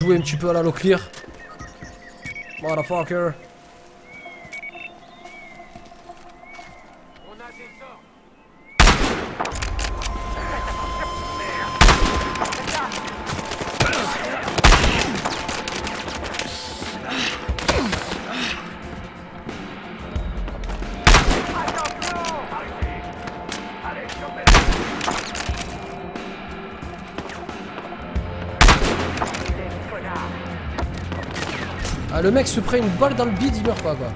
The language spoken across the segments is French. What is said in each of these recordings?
jouer un petit peu à la Locklear. Motherfucker. Ah, le mec se prend une balle dans le bide, il meurt pas quoi.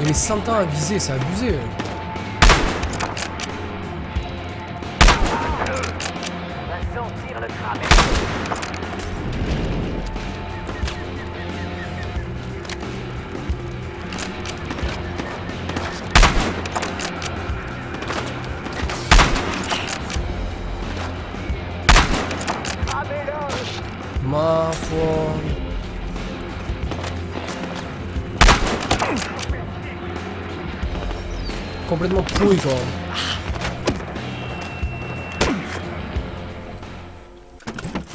Mais 100 ans à viser, c'est abusé. Ma foi. Complètement pourri quoi.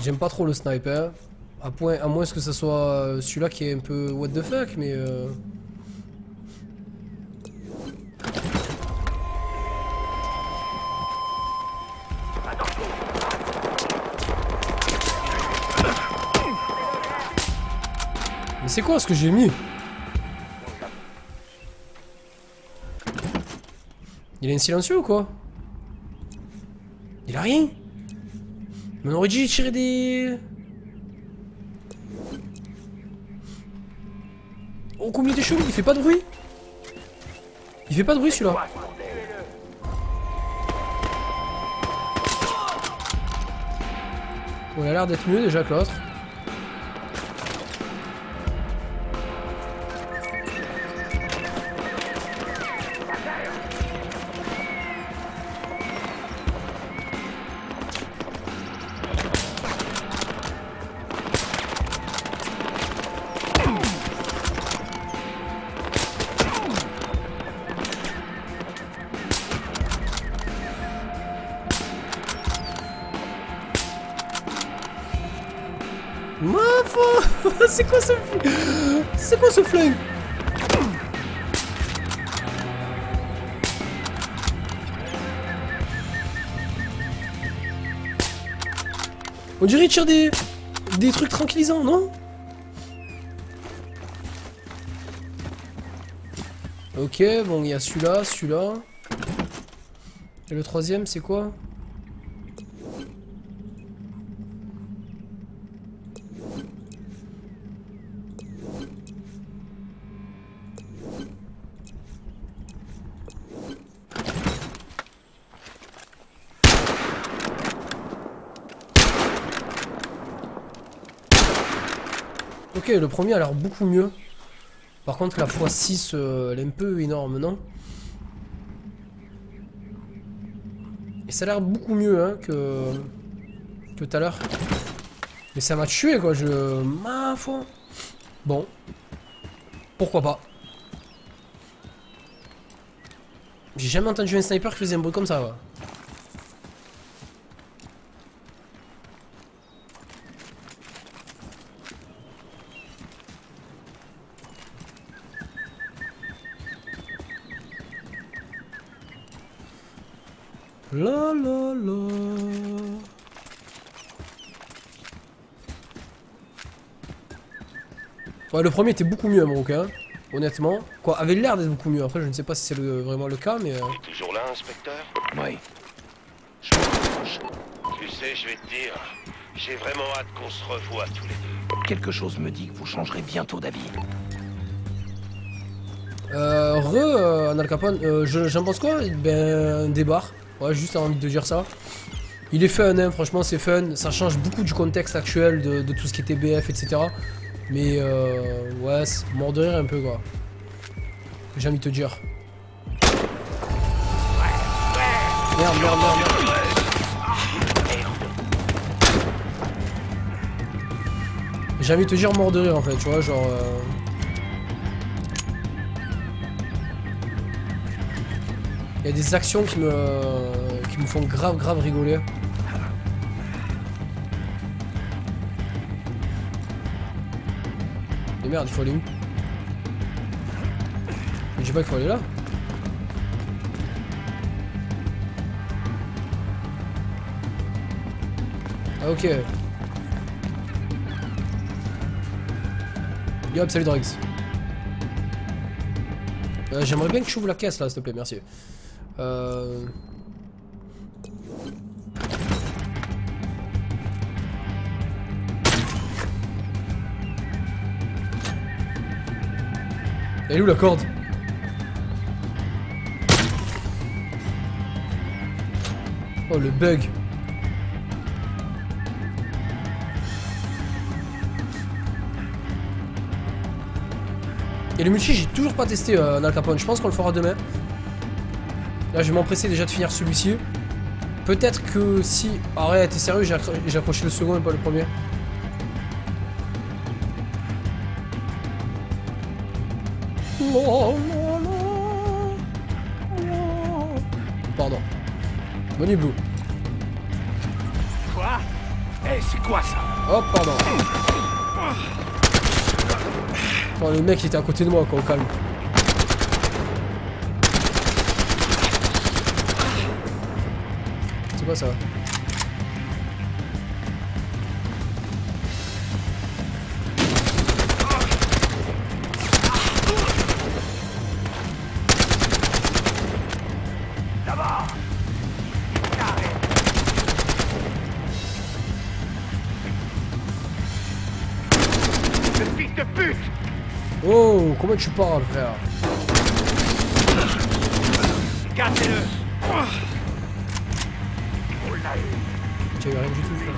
J'aime pas trop le sniper. À moins que ce soit celui-là qui est un peu what the fuck, mais mais c'est quoi ce que j'ai mis? Il a un silencieux ou quoi? Il a rien? Mais on aurait dû tirer des... Oh combien il est chaud, il fait pas de bruit. Il fait pas de bruit celui-là. Bon, il a l'air d'être mieux déjà que l'autre. C'est quoi ce... C'est quoi ce flingue? On dirait qu'il tire des trucs tranquillisants, non? Ok, bon, il y a celui-là, celui-là. Et le troisième, c'est quoi? Ok, le premier a l'air beaucoup mieux. Par contre, la x6, elle est un peu énorme, non? Et ça a l'air beaucoup mieux hein, que tout à l'heure. Mais ça m'a tué, quoi. Ma foi. Bon. Pourquoi pas. J'ai jamais entendu un sniper qui faisait un bruit comme ça, ouais. La la la. Ouais, le premier était beaucoup mieux, Maroc, hein. Honnêtement. Quoi, avait l'air d'être beaucoup mieux. Après, je ne sais pas si c'est vraiment le cas, mais... T'es toujours là, inspecteur? Oui. Tu sais, je vais te dire, j'ai vraiment hâte qu'on se revoie tous les deux. Quelque chose me dit que vous changerez bientôt d'avis. Al Capone, j'en pense quoi? Ben, des barres. Ouais, juste envie de dire ça. Il est fun, hein, franchement, c'est fun. Ça change beaucoup du contexte actuel de tout ce qui était BF, etc. Mais, ouais, c'est mort de rire un peu, quoi. J'ai envie de te dire. Merde, merde, merde, merde. J'ai envie de te dire mort de rire, en fait, tu vois, genre... Il y a des actions qui me font grave rigoler. Mais merde, il faut aller où? Je sais pas qu'il faut aller là. Ah ok. Yop, salut Drex. J'aimerais bien que tu ouvres la caisse là, s'il te plaît, merci. Elle est où la corde? Oh le bug. Et le multi j'ai toujours pas testé Al Capone, je pense qu'on le fera demain. Là je vais m'empresser déjà de finir celui-ci. Peut-être que si... Arrête, t'es sérieux, j'ai accroché le second et pas le premier. Pardon. Bonnie Blue. Quoi? Eh, c'est quoi ça? Oh, pardon. Oh, le mec il était à côté de moi, quoi, au calme. C'est quoi ça? Oh, comment tu parles, frère? Cassez-le! Tu as rien du tout, frère.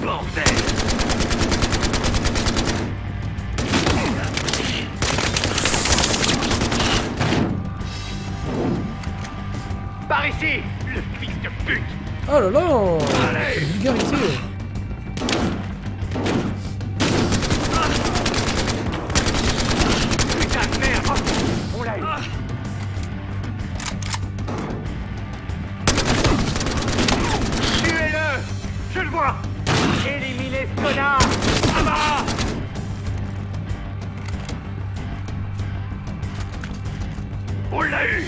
Bordel! Par ici, le fils de pute! Oh là là! Quelle vulgarité! Éliminez ce connard! Ça va! On l'a eu!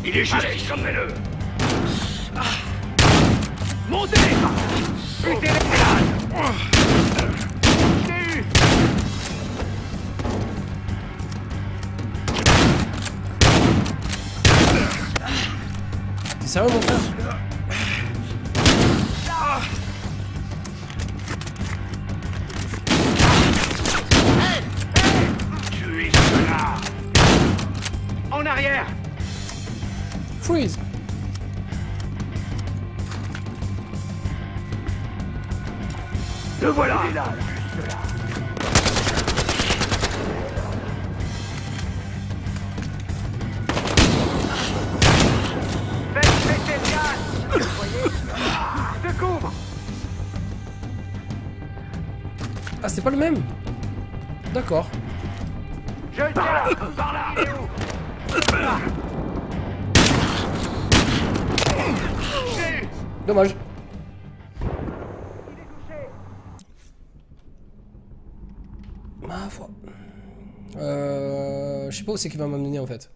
Il est juste ici, le montez! Butez les malades! Je l'ai eu! T'es sérieux, mon frère? En arrière! Freeze! Le voilà! Faites péter le gaz! Vous voyez? Se couvre! Ah, c'est pas le même? D'accord. Je le tiens! Par là! Il est où? Là. J'ai eu! Dommage. Ma foi. Je sais pas où c'est qu'il va m'amener en fait.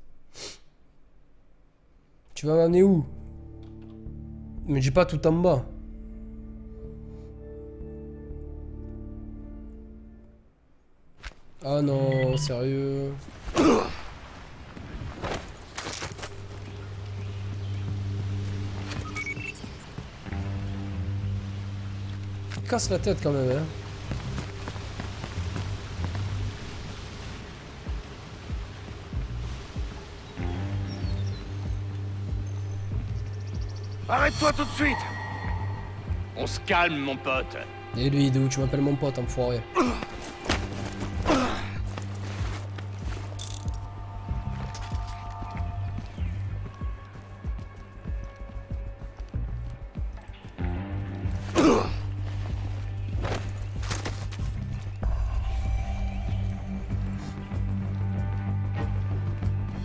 Tu vas m'amener où? Mais j'ai pas tout en bas. Ah non, sérieux. Il casse la tête quand même, hein. Arrête-toi tout de suite! On se calme, mon pote. Et lui, d'où tu m'appelles mon pote, enfoiré.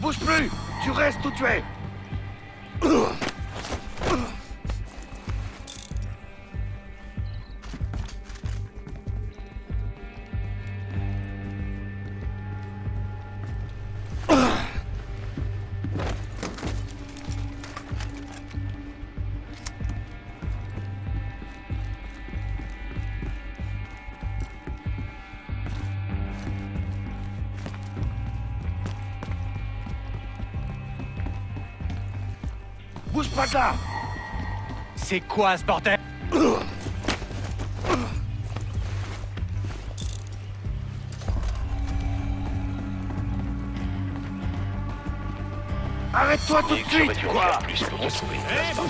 Bouge plus! Tu restes où tu es! Bouge pas de là! C'est quoi ce bordel? Arrête-toi tout de Nick, j'aurais suite! dû en faire plus pour retrouver une place par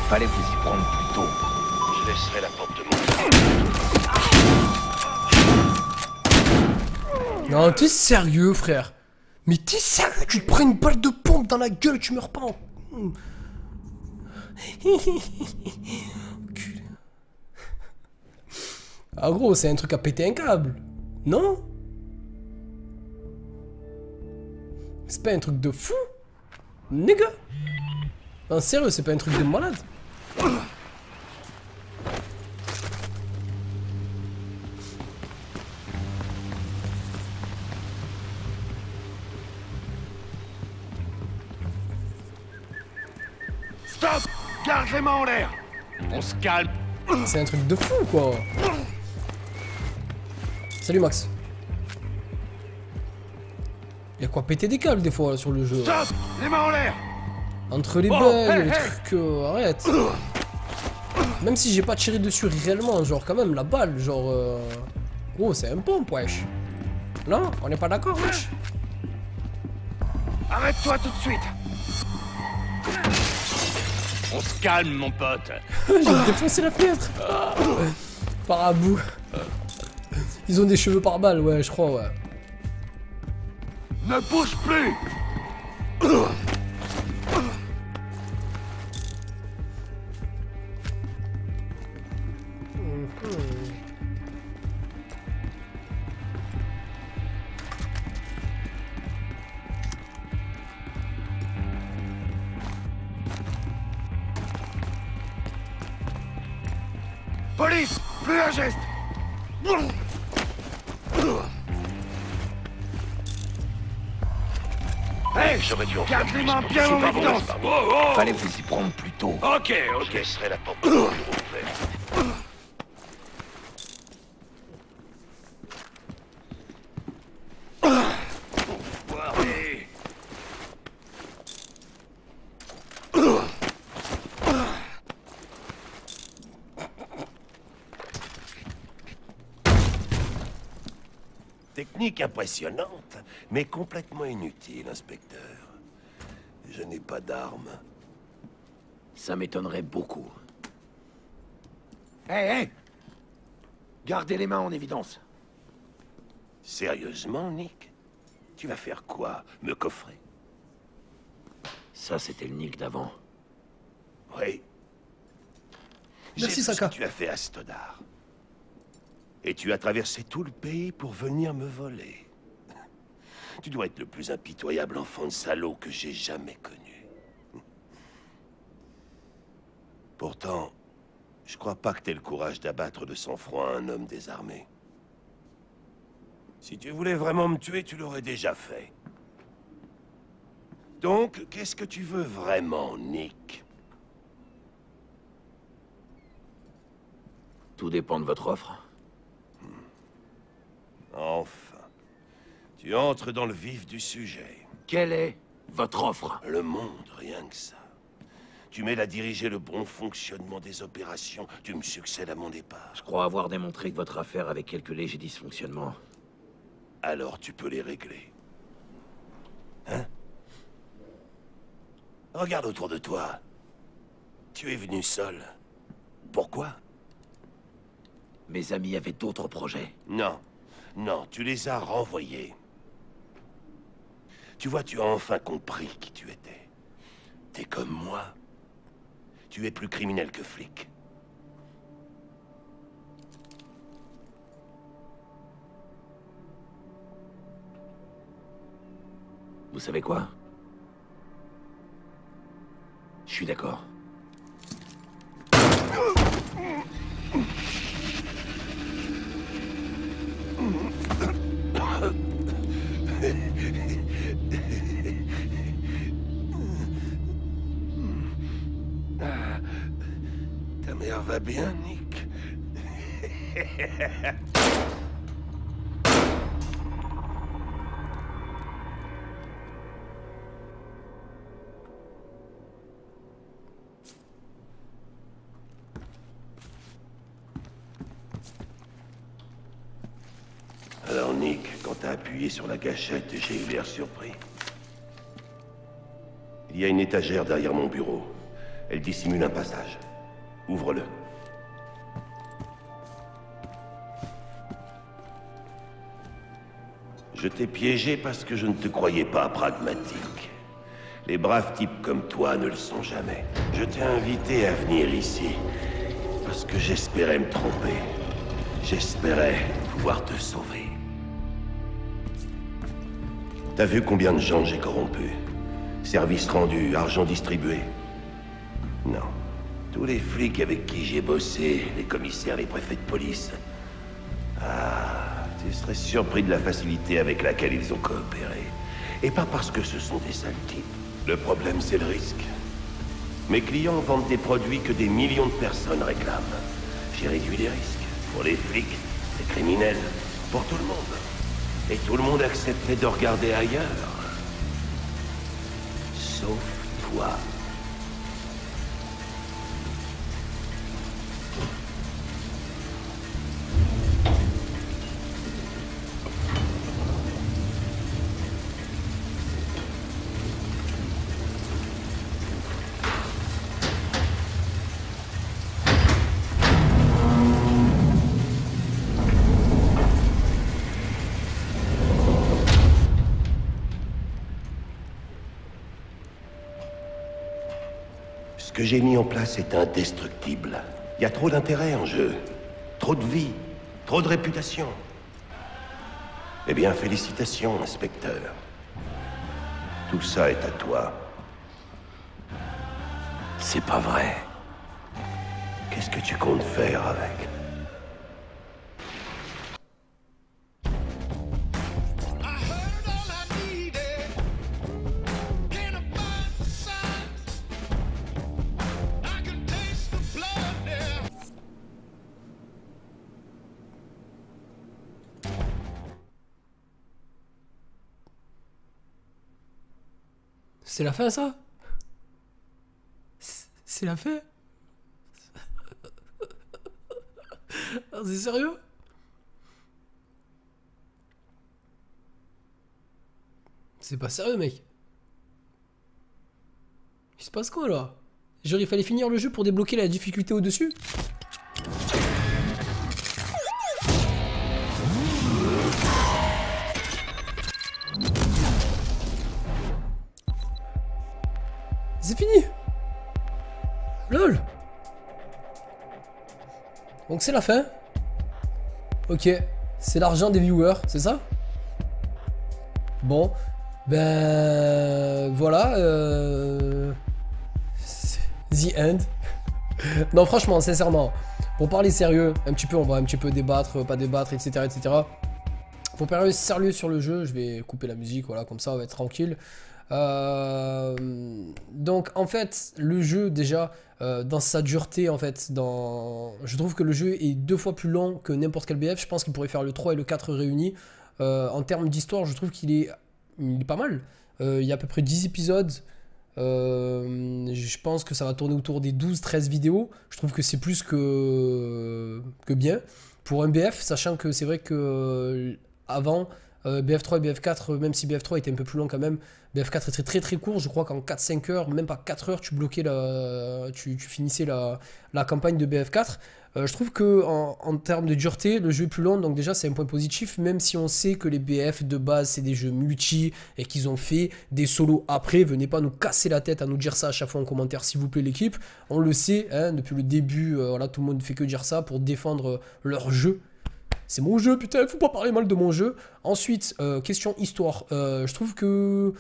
Fallait vous y prendre plus tôt. Je laisserai la porte de mon... Non, t'es sérieux, frère? Mais t'es sérieux? Tu te prends une balle de pompe dans la gueule, tu meurs pas en... Enculé. Ah gros, c'est un truc à péter un câble. Non? C'est pas un truc de fou? Nigga? Non, sérieux, c'est pas un truc de malade? Stop! Garde les mains en l'air! On se calme. C'est un truc de fou, quoi. Salut, Max. Y'a quoi péter des câbles, des fois, là, sur le jeu. Stop! Les mains en l'air! Entre les Oh, bugs, hey, les hey. trucs... arrête. Même si j'ai pas tiré dessus réellement, genre, quand même, la balle, genre... Gros, c'est un pompe, wesh. Non? On n'est pas d'accord, wesh? Arrête-toi tout de suite! On se calme, mon pote. J'ai défoncé la fenêtre. Par à bout. Ils ont des cheveux par balle, ouais, je crois, ouais. Ne bouge plus! Police! Plus un geste! Hey! J'aurais dû en faire Garde les plus mains pour bien en retrouver une évidence! place par Fallait vous y prendre plus tôt. Ok, Je laisserai la porte de mon bureau ouverte. Allez. Technique impressionnante, mais complètement inutile, inspecteur. Je n'ai pas d'arme. Ça m'étonnerait beaucoup. Hé, hé! Gardez les mains en évidence. Sérieusement, Nick? Tu vas faire quoi? Me coffrer? Ça, c'était le Nick d'avant. Oui. Merci, J'ai vu Saka. ce que tu as fait à Stoddard. Et tu as traversé tout le pays pour venir me voler. Tu dois être le plus impitoyable enfant de salaud que j'ai jamais connu. Pourtant, je crois pas que t'aies le courage d'abattre de sang-froid un homme désarmé. Si tu voulais vraiment me tuer, tu l'aurais déjà fait. Donc, qu'est-ce que tu veux vraiment, Nick? Tout dépend de votre offre. Enfin. Tu entres dans le vif du sujet. Quelle est votre offre? Le monde, rien que ça. Tu m'aides à diriger le bon fonctionnement des opérations. Tu me succèdes à mon départ. Je crois avoir démontré que votre affaire avait quelques légers dysfonctionnements. Alors tu peux les régler. Hein? Regarde autour de toi. Tu es venu seul. Pourquoi? Mes amis avaient d'autres projets. Non. Non, tu les as renvoyés. Tu vois, tu as enfin compris qui tu étais. T'es comme moi. Tu es plus criminel que flic. Vous savez quoi? Je suis d'accord. Ta mère va bien, Nick? Alors, Nick, quand t'as appuyé sur la gâchette, j'ai eu l'air surpris. Il y a une étagère derrière mon bureau. Elle dissimule un passage. Ouvre-le. Je t'ai piégé parce que je ne te croyais pas pragmatique. Les braves types comme toi ne le sont jamais. Je t'ai invité à venir ici parce que j'espérais me tromper. J'espérais pouvoir te sauver. T'as vu combien de gens j'ai corrompus? Service rendu, argent distribué? Non. Tous les flics avec qui j'ai bossé, les commissaires, les préfets de police. Ah, tu serais surpris de la facilité avec laquelle ils ont coopéré. Et pas parce que ce sont des sales types. Le problème, c'est le risque. Mes clients vendent des produits que des millions de personnes réclament. J'ai réduit les risques. Pour les flics, les criminels, pour tout le monde. Et tout le monde acceptait de regarder ailleurs. Sauf toi. Ce que j'ai mis en place est indestructible. Il y a trop d'intérêt en jeu. Trop de vie. Trop de réputation. Eh bien, félicitations, inspecteur. Tout ça est à toi. C'est pas vrai. Qu'est-ce que tu comptes faire avec? C'est la fin, ça? C'est la fin? Ah, c'est sérieux? C'est pas sérieux, mec. Il se passe quoi, là? Genre, il fallait finir le jeu pour débloquer la difficulté au-dessus? C'est fini. LOL. Donc c'est la fin. Ok. C'est l'argent des viewers, c'est ça? Bon. Ben... Voilà. The end. Non, franchement, sincèrement. Pour parler sérieux, un petit peu, on va un petit peu débattre, pas débattre, etc. etc. Pour parler sérieux sur le jeu, je vais couper la musique, voilà, comme ça on va être tranquille. Donc en fait le jeu déjà dans sa dureté en fait je trouve que le jeu est 2 fois plus long que n'importe quel BF. Je pense qu'il pourrait faire le 3 et le 4 réunis. En termes d'histoire, je trouve qu'il est pas mal. Il y a à peu près 10 épisodes. Je pense que ça va tourner autour des 12-13 vidéos. Je trouve que c'est plus que bien pour un BF, sachant que c'est vrai que avant BF3 et BF4, même si BF3 était un peu plus long quand même, BF4 était très très court. Je crois qu'en 4-5 heures, même pas 4 heures, tu bloquais tu finissais la campagne de BF4. Je trouve que en termes de dureté, le jeu est plus long, donc déjà c'est un point positif, même si on sait que les BF de base c'est des jeux multi et qu'ils ont fait des solos après. Venez pas nous casser la tête à nous dire ça à chaque fois en commentaire, s'il vous plaît, l'équipe. On le sait, hein, depuis le début, voilà, tout le monde fait que dire ça pour défendre leur jeu. C'est mon jeu, putain, faut pas parler mal de mon jeu. Ensuite, question histoire, je trouve que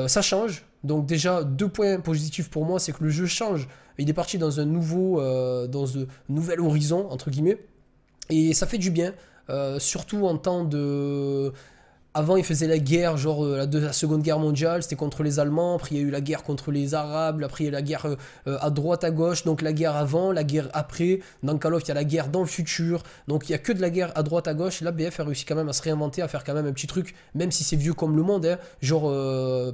ça change. Donc déjà, 2 points positifs pour moi, c'est que le jeu change. Il est parti dans un nouvel horizon, entre guillemets. Et ça fait du bien, surtout en temps de... Avant, il faisait la guerre, genre la Seconde Guerre mondiale, c'était contre les Allemands. Après, il y a eu la guerre contre les Arabes. Après, il y a eu la guerre à droite, à gauche. Donc, la guerre avant, la guerre après. Dans Call of, il y a la guerre dans le futur. Donc, il n'y a que de la guerre à droite, à gauche. Là, BF a réussi quand même à se réinventer, à faire quand même un petit truc, même si c'est vieux comme le monde, hein, genre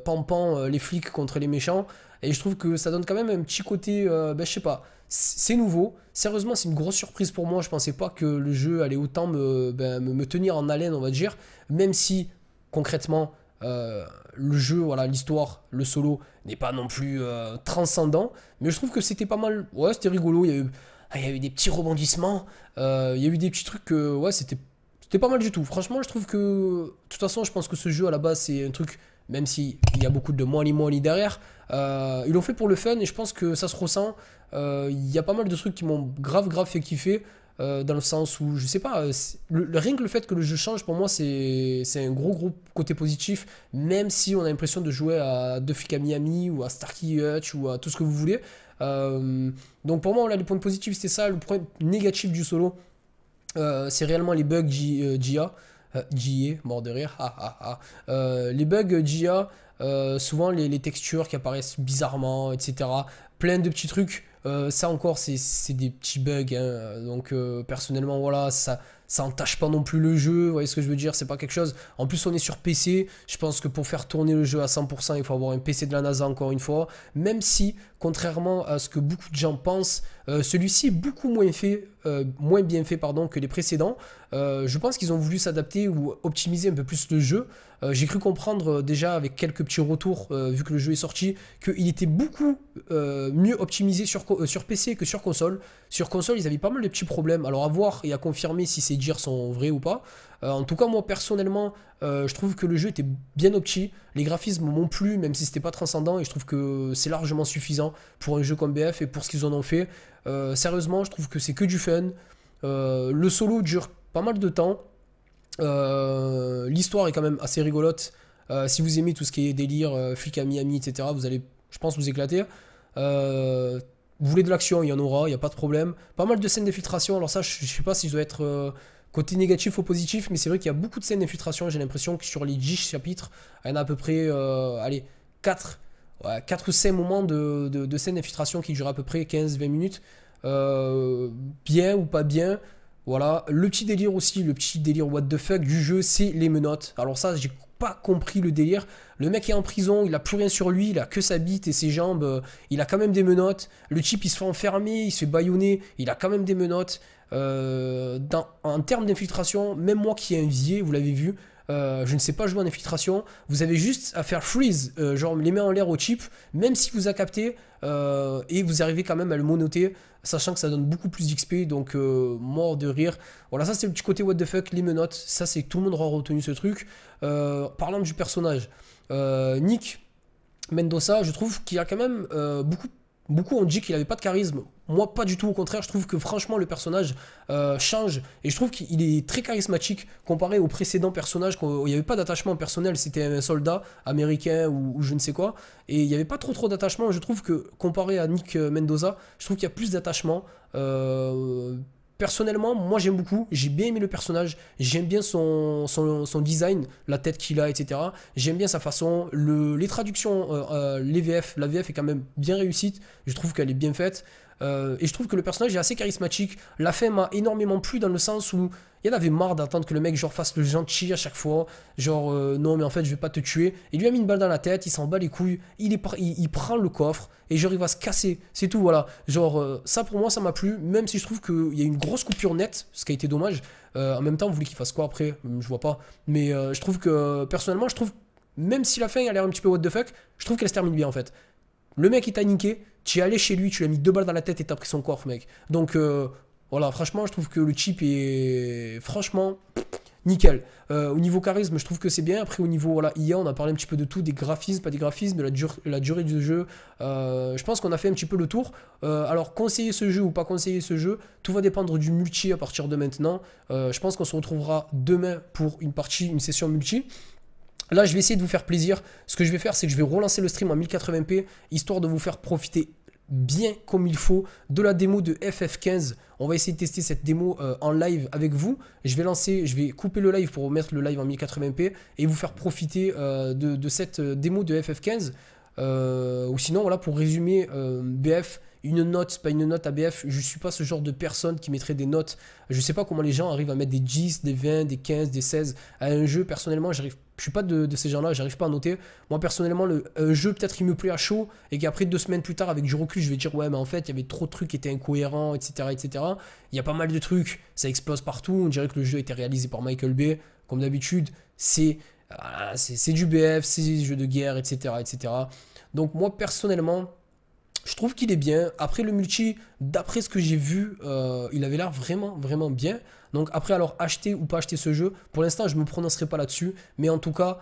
pan-pan, les flics contre les méchants. Et je trouve que ça donne quand même un petit côté, je sais pas, c'est nouveau. Sérieusement, c'est une grosse surprise pour moi. Je pensais pas que le jeu allait autant me tenir en haleine, on va dire. Même si, concrètement, le jeu, voilà, l'histoire, le solo n'est pas non plus transcendant. Mais je trouve que c'était pas mal. Ouais, c'était rigolo. Il y a eu des petits rebondissements. Il y a eu des petits trucs que, ouais, c'était pas mal du tout. Franchement, je trouve que, de toute façon, je pense que ce jeu, à la base, c'est un truc... Même s'il y a beaucoup de money derrière, ils l'ont fait pour le fun et je pense que ça se ressent. Il y a pas mal de trucs qui m'ont grave fait kiffer, dans le sens où, je sais pas, rien que le fait que le jeu change, pour moi, c'est un gros côté positif, même si on a l'impression de jouer à The Flick à Miami ou à Starkey Hutch ou à tout ce que vous voulez. Donc pour moi, là, les points positifs, c'était ça. Le point négatif du solo, c'est réellement les bugs GIA. GIA, mort de rire, les bugs GIA, souvent les textures qui apparaissent bizarrement, etc. Plein de petits trucs, ça encore c'est des petits bugs, hein. Donc personnellement voilà, ça entache pas non plus le jeu, vous voyez ce que je veux dire, c'est pas quelque chose, en plus on est sur PC, je pense que pour faire tourner le jeu à 100%, il faut avoir un PC de la NASA encore une fois, même si, contrairement à ce que beaucoup de gens pensent, celui-ci est beaucoup moins bien fait que les précédents. Je pense qu'ils ont voulu s'adapter ou optimiser un peu plus le jeu. J'ai cru comprendre déjà avec quelques petits retours, vu que le jeu est sorti, qu'il était beaucoup mieux optimisé sur PC que sur console. Sur console, ils avaient pas mal de petits problèmes. Alors à voir et à confirmer si ces dires sont vrais ou pas. En tout cas, moi personnellement, je trouve que le jeu était bien opti. Les graphismes m'ont plu, même si c'était pas transcendant, et je trouve que c'est largement suffisant pour un jeu comme BF et pour ce qu'ils en ont fait. Sérieusement, je trouve que c'est que du fun. Le solo dure pas mal de temps. L'histoire est quand même assez rigolote. Si vous aimez tout ce qui est délire, flic à Miami, etc., vous allez, je pense, vous éclater. Vous voulez de l'action, il y en aura, il n'y a pas de problème. Pas mal de scènes d'infiltration. Alors ça, je sais pas si je dois être côté négatif ou positif, mais c'est vrai qu'il y a beaucoup de scènes d'infiltration. J'ai l'impression que sur les 10 chapitres, il y en a à peu près 4 ou 5 moments de scènes d'infiltration qui durent à peu près 15-20 minutes. Bien ou pas bien. Voilà, le petit délire aussi, le petit délire what the fuck du jeu, c'est les menottes. Alors ça, j'ai pas compris le délire. Le mec est en prison, il a plus rien sur lui, il a que sa bite et ses jambes, il a quand même des menottes. Le type, il se fait enfermer, il se fait bâillonner, il a quand même des menottes. En termes d'infiltration, même moi qui ai un visier, vous l'avez vu, je ne sais pas jouer en infiltration, vous avez juste à faire freeze, genre les mains en l'air au type, même si vous a capté, et vous arrivez quand même à le monoter, sachant que ça donne beaucoup plus d'XP, donc mort de rire. Voilà, ça c'est le petit côté what the fuck, les menottes, ça c'est tout le monde aura retenu ce truc. Parlant du personnage, Nick Mendoza, je trouve qu'il y a quand même beaucoup ont dit qu'il avait pas de charisme. Moi, pas du tout. Au contraire, je trouve que franchement, le personnage change. Et je trouve qu'il est très charismatique comparé aux précédents personnages où il n'y avait pas d'attachement personnel. C'était un soldat américain ou je ne sais quoi. Et il n'y avait pas trop d'attachement. Je trouve que comparé à Nick Mendoza, je trouve qu'il y a plus d'attachement. Personnellement, moi j'aime beaucoup, j'ai bien aimé le personnage, j'aime bien son design, la tête qu'il a, etc. J'aime bien sa façon, les traductions, la VF est quand même bien réussite, je trouve qu'elle est bien faite. Et je trouve que le personnage est assez charismatique. La fin m'a énormément plu dans le sens où il y en avait marre d'attendre que le mec genre fasse le gentil à chaque fois. Genre non mais en fait je vais pas te tuer. Il lui a mis une balle dans la tête, il s'en bat les couilles. Il prend le coffre et genre il va se casser. C'est tout voilà. Genre ça pour moi ça m'a plu. Même si je trouve qu'il y a une grosse coupure nette, ce qui a été dommage. En même temps vous voulez qu'il fasse quoi après? Je vois pas. Mais je trouve que personnellement je trouve même si la fin a l'air un petit peu what the fuck, je trouve qu'elle se termine bien en fait. Le mec il t'a niqué, tu es allé chez lui, tu lui as mis 2 balles dans la tête et t'as pris son coffre mec. Donc voilà, franchement je trouve que le chip est franchement nickel. Au niveau charisme je trouve que c'est bien. Après au niveau voilà, IA on a parlé un petit peu de tout, des graphismes, pas des graphismes, de la durée du jeu. Je pense qu'on a fait un petit peu le tour. Alors conseiller ce jeu ou pas conseiller ce jeu, tout va dépendre du multi à partir de maintenant. Je pense qu'on se retrouvera demain pour une session multi. Là, je vais essayer de vous faire plaisir. Ce que je vais faire, c'est que je vais relancer le stream en 1080p, histoire de vous faire profiter bien comme il faut de la démo de FF15. On va essayer de tester cette démo en live avec vous. Je vais couper le live pour remettre le live en 1080p et vous faire profiter de cette démo de FF15. Ou sinon, voilà, pour résumer, BF, une note, pas une note à BF, je suis pas ce genre de personne qui mettrait des notes. Je sais pas comment les gens arrivent à mettre des 10, des 20, des 15, des 16 à un jeu. Personnellement, je suis pas de ces gens-là, j'arrive pas à noter. Moi, personnellement, un jeu, peut-être il me plaît à chaud et qu'après 2 semaines plus tard, avec du recul, je vais dire ouais, mais en fait, il y avait trop de trucs qui étaient incohérents, etc., etc. Il y a pas mal de trucs, ça explose partout. On dirait que le jeu a été réalisé par Michael Bay. Comme d'habitude, c'est du BF, c'est des jeux de guerre, etc., etc. Donc moi, personnellement, je trouve qu'il est bien. Après le multi, d'après ce que j'ai vu, il avait l'air vraiment, vraiment bien. Donc après, alors acheter ou pas acheter ce jeu, pour l'instant, je ne me prononcerai pas là-dessus. Mais en tout cas,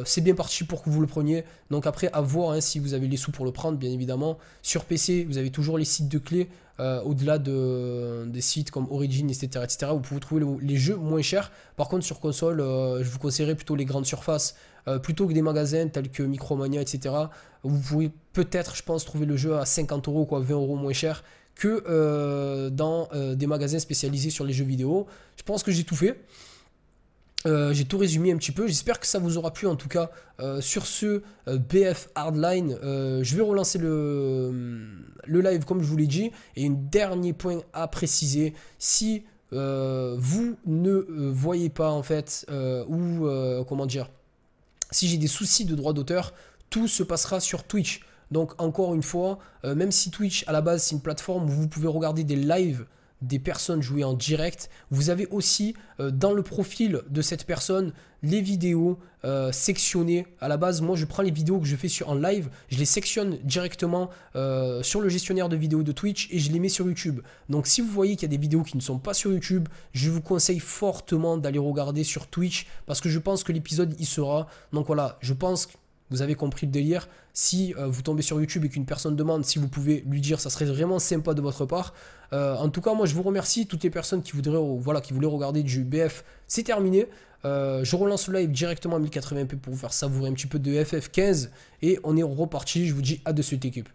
c'est bien parti pour que vous le preniez. Donc après, à voir hein, si vous avez les sous pour le prendre, bien évidemment. Sur PC, vous avez toujours les sites de clés. Au-delà des sites comme Origin, etc., etc., vous pouvez trouver les jeux moins chers. Par contre, sur console, je vous conseillerais plutôt les grandes surfaces. Plutôt que des magasins tels que Micromania, etc. Vous pouvez peut-être, je pense, trouver le jeu à 50 €, quoi, 20 € moins cher que dans des magasins spécialisés sur les jeux vidéo. Je pense que j'ai tout fait. J'ai tout résumé un petit peu. J'espère que ça vous aura plu en tout cas. Sur ce BF Hardline, je vais relancer le live comme je vous l'ai dit. Et un dernier point à préciser. Si vous ne voyez pas en fait, comment dire, si j'ai des soucis de droit d'auteur, tout se passera sur Twitch. Donc encore une fois, même si Twitch à la base c'est une plateforme où vous pouvez regarder des lives des personnes jouer en direct, vous avez aussi dans le profil de cette personne les vidéos sectionnées. À la base, moi je prends les vidéos que je fais en live, je les sectionne directement sur le gestionnaire de vidéos de Twitch et je les mets sur YouTube. Donc si vous voyez qu'il y a des vidéos qui ne sont pas sur YouTube, je vous conseille fortement d'aller regarder sur Twitch parce que je pense que l'épisode y sera. Donc voilà, je pense que vous avez compris le délire. Si vous tombez sur YouTube et qu'une personne demande si vous pouvez lui dire, ça serait vraiment sympa de votre part. En tout cas, moi je vous remercie. Toutes les personnes qui voulaient regarder du BF, c'est terminé. Je relance le live directement à 1080p pour vous faire savourer un petit peu de FF15. Et on est reparti. Je vous dis à de suite, équipe.